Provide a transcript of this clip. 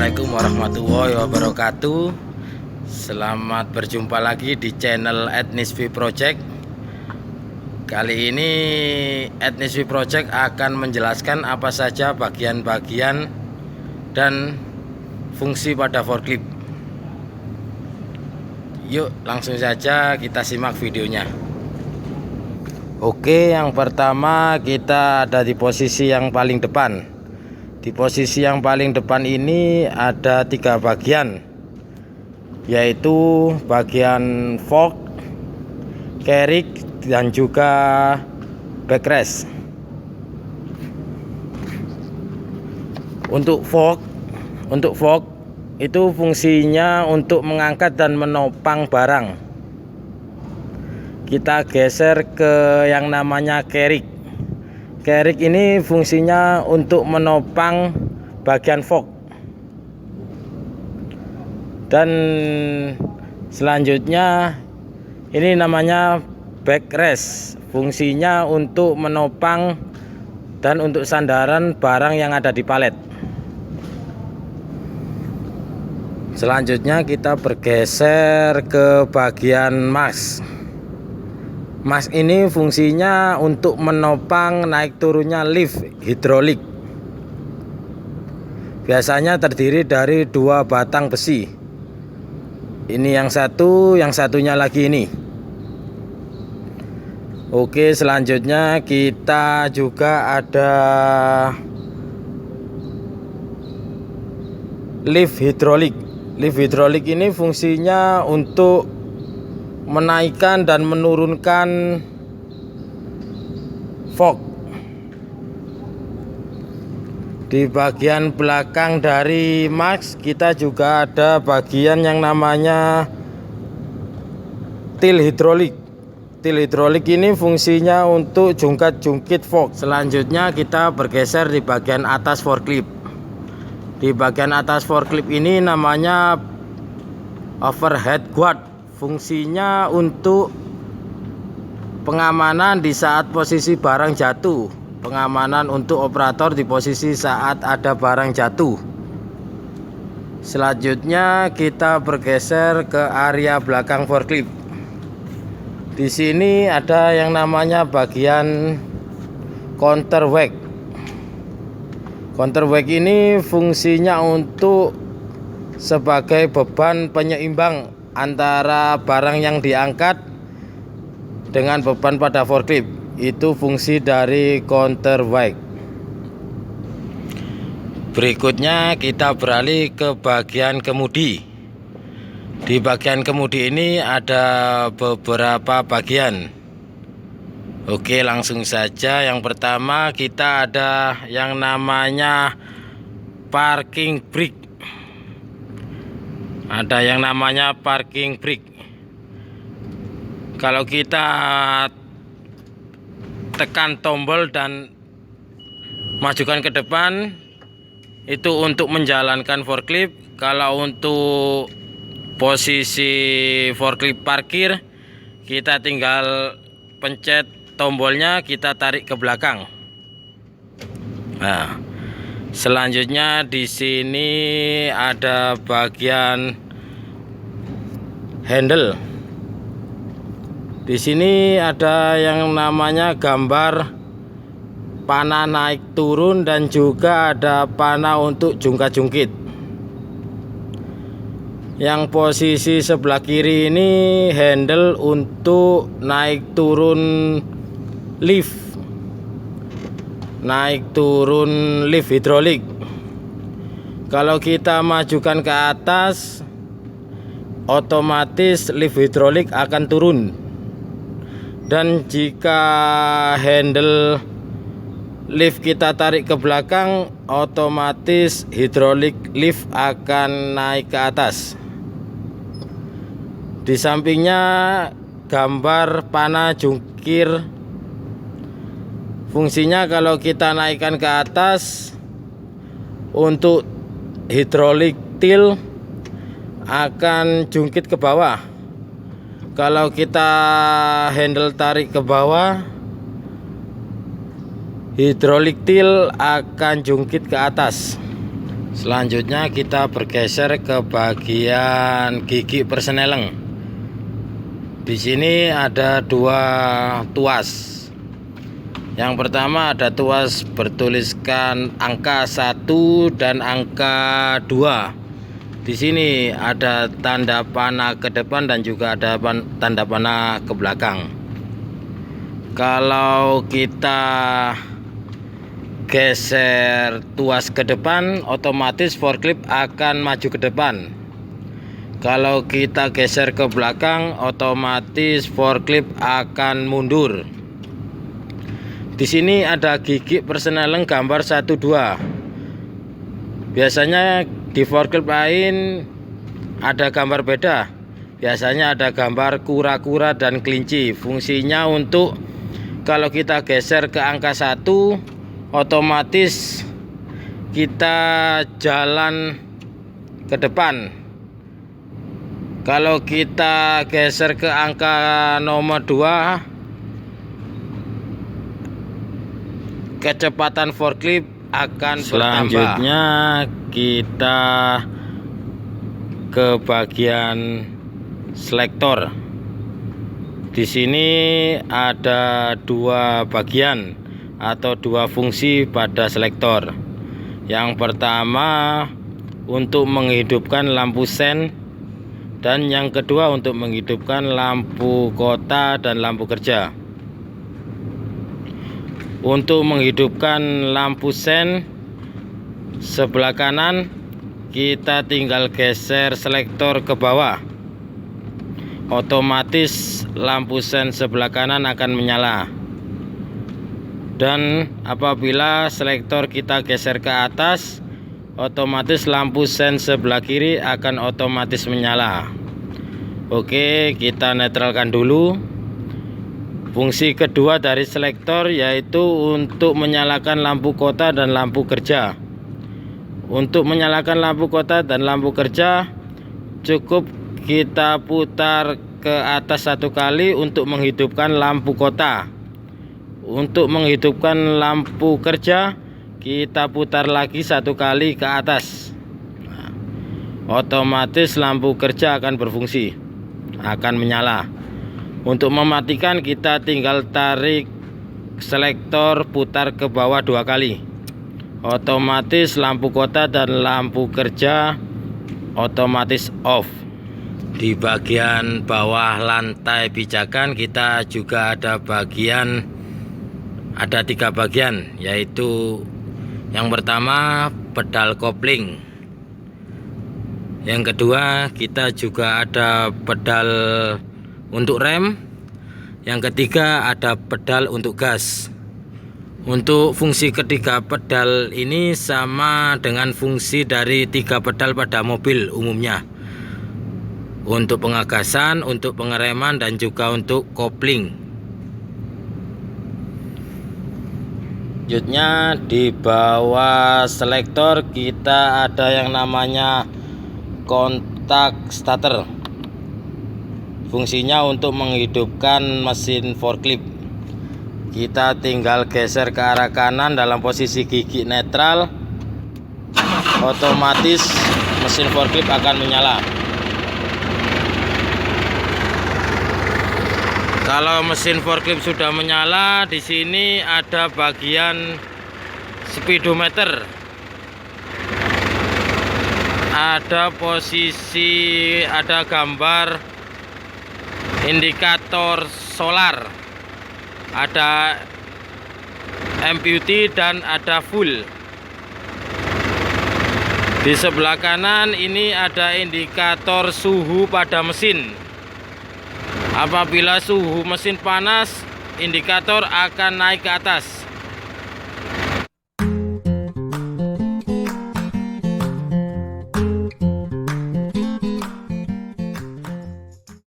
Assalamualaikum warahmatullahi wabarakatuh. Selamat berjumpa lagi di channel Etnisvi Project. Kali ini Etnisvi Project akan menjelaskan apa saja bagian-bagian dan fungsi pada forklift. Yuk langsung saja kita simak videonya. Oke, yang pertama kita ada di posisi yang paling depan. Di posisi yang paling depan ini ada 3 bagian, yaitu bagian fork, carriage, dan juga backrest. Untuk fork itu fungsinya untuk mengangkat dan menopang barang. Kita geser ke yang namanya carriage. Carriage ini fungsinya untuk menopang bagian fork. Dan selanjutnya ini namanya backrest. Fungsinya untuk menopang dan untuk sandaran barang yang ada di palet. Selanjutnya kita bergeser ke bagian max. Max ini fungsinya untuk menopang naik turunnya lift hidrolik. Biasanya terdiri dari 2 batang besi. Ini yang satu, yang satunya lagi ini. Oke, selanjutnya kita juga ada lift hidrolik. Lift hidrolik ini fungsinya untuk menaikkan dan menurunkan fork. Di bagian belakang dari max kita juga ada bagian yang namanya til hidrolik. Til hidrolik ini fungsinya untuk jungkat-jungkit fork. Selanjutnya kita bergeser di bagian atas forklift. Di bagian atas forklift ini namanya overhead guard. Fungsinya untuk pengamanan di saat posisi barang jatuh, pengamanan untuk operator di posisi saat ada barang jatuh. Selanjutnya kita bergeser ke area belakang forklift. Di sini ada yang namanya bagian counterweight. Counterweight ini fungsinya untuk sebagai beban penyeimbang antara barang yang diangkat dengan beban pada forklift. Itu fungsi dari counterweight. Berikutnya kita beralih ke bagian kemudi. Di bagian kemudi ini ada beberapa bagian. Oke, langsung saja. Yang pertama kita ada yang namanya parking brake. Ada yang namanya parking brake. Kalau kita tekan tombol dan majukan ke depan, itu untuk menjalankan forklift. Kalau untuk posisi forklift parkir, kita tinggal pencet tombolnya, kita tarik ke belakang. Nah, selanjutnya di sini ada bagian handle. Di sini ada yang namanya gambar panah naik turun dan juga ada panah untuk jungkat-jungkit. Yang posisi sebelah kiri ini handle untuk naik turun lift. Naik turun lift hidrolik. Kalau kita majukan ke atas, otomatis lift hidrolik akan turun. Dan jika handle lift kita tarik ke belakang, otomatis hidrolik lift akan naik ke atas. Di sampingnya gambar panah jungkir. Fungsinya kalau kita naikkan ke atas, untuk hidrolik til akan jungkit ke bawah. Kalau kita handle tarik ke bawah, hidrolik til akan jungkit ke atas. Selanjutnya kita bergeser ke bagian gigi persneleng. Di sini ada dua tuas. Yang pertama ada tuas bertuliskan angka 1 dan angka 2. Di sini ada tanda panah ke depan dan juga ada tanda panah ke belakang. Kalau kita geser tuas ke depan, otomatis forklift akan maju ke depan. Kalau kita geser ke belakang, otomatis forklift akan mundur. Di sini ada gigi persneleng gambar 1 2. Biasanya di forklift lain ada gambar beda. Biasanya ada gambar kura-kura dan kelinci. Fungsinya untuk kalau kita geser ke angka 1, otomatis kita jalan ke depan. Kalau kita geser ke angka nomor 2, kecepatan forklift akan selanjutnya kita ke bagian selektor. Di sini ada dua bagian atau dua fungsi pada selektor. Yang pertama untuk menghidupkan lampu sen, dan yang kedua untuk menghidupkan lampu kota dan lampu kerja. Untuk menghidupkan lampu sen sebelah kanan, kita tinggal geser selektor ke bawah. Otomatis lampu sen sebelah kanan akan menyala. Dan apabila selektor kita geser ke atas, otomatis lampu sen sebelah kiri akan otomatis menyala. Oke, kita netralkan dulu. Fungsi kedua dari selektor yaitu untuk menyalakan lampu kota dan lampu kerja. Untuk menyalakan lampu kota dan lampu kerja, cukup kita putar ke atas 1 kali untuk menghidupkan lampu kota. Untuk menghidupkan lampu kerja, kita putar lagi 1 kali ke atas. Otomatis lampu kerja akan berfungsi, akan menyala. Untuk mematikan, kita tinggal tarik selektor putar ke bawah 2 kali. Otomatis lampu kota dan lampu kerja otomatis off. Di bagian bawah lantai pijakan kita juga ada 3 bagian, yaitu yang pertama pedal kopling. Yang kedua kita juga ada pedal untuk rem. Yang ketiga ada pedal untuk gas. Untuk fungsi ketiga pedal ini sama dengan fungsi dari 3 pedal pada mobil umumnya. Untuk pengagasan, untuk pengereman, dan juga untuk kopling. Selanjutnya di bawah selektor kita ada yang namanya kontak starter. Fungsinya untuk menghidupkan mesin forklift. Kita tinggal geser ke arah kanan dalam posisi gigi netral, otomatis mesin forklift akan menyala. Kalau mesin forklift sudah menyala, di sini ada bagian speedometer. Ada posisi, ada gambar indikator solar, ada MPUT dan ada full. Di sebelah kanan ini ada indikator suhu pada mesin. Apabila suhu mesin panas, indikator akan naik ke atas.